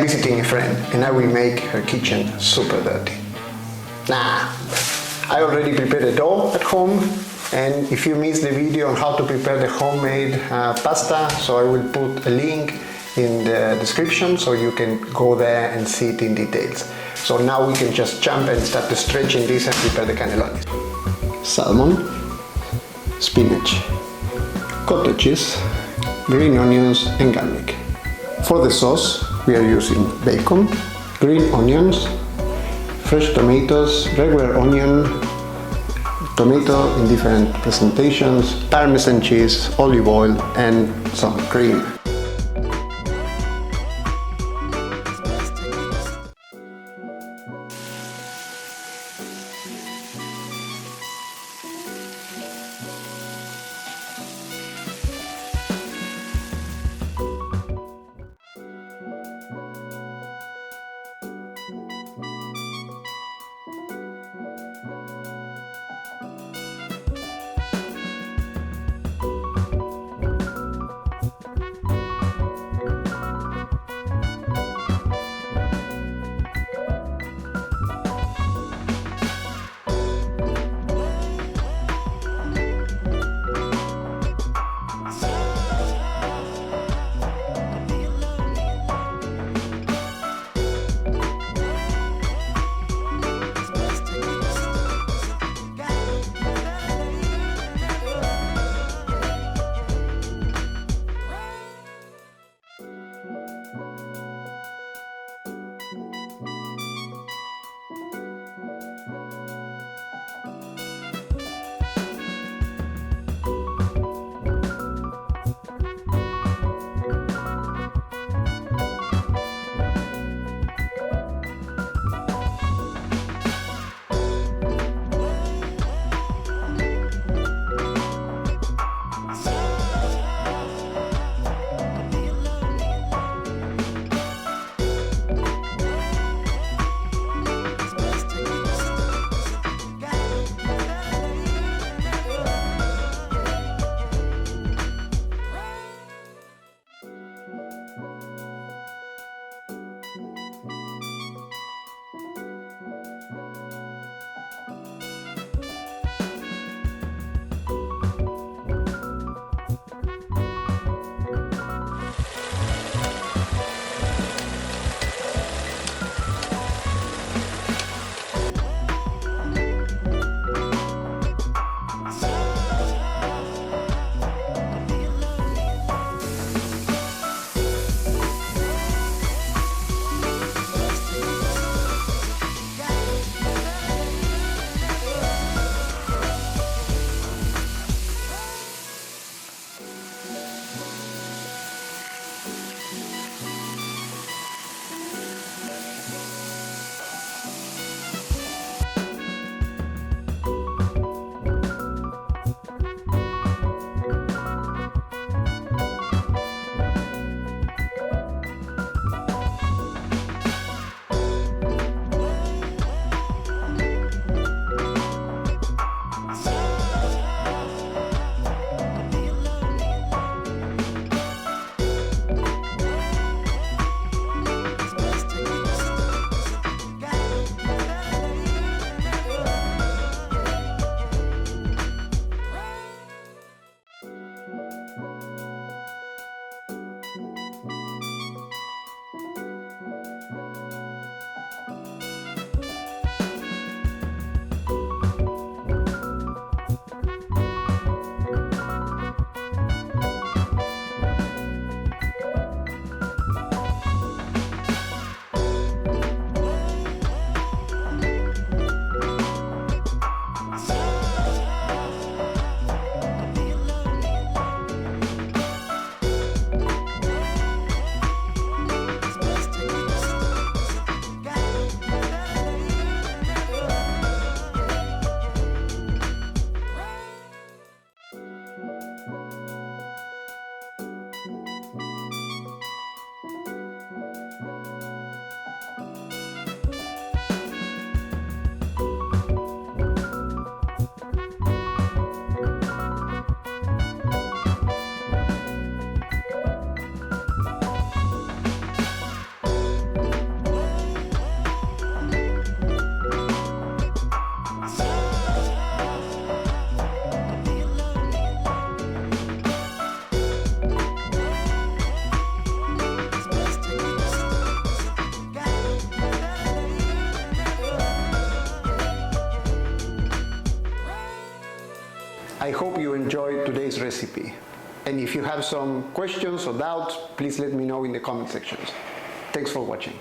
visiting a friend and I will make her kitchen super dirty. Nah, I already prepared the dough at home, and if you missed the video on how to prepare the homemade pasta, so I will put a link in the description so you can go there and see it in details. So now we can just jump and start stretching this and prepare the cannelloni. Salmon, spinach, cottage cheese, green onions and garlic. For the sauce we are using bacon, green onions, fresh tomatoes, regular onion, tomato in different presentations, Parmesan cheese, olive oil and some cream. I hope you enjoyed today's recipe. And if you have some questions or doubts, please let me know in the comment sections. Thanks for watching.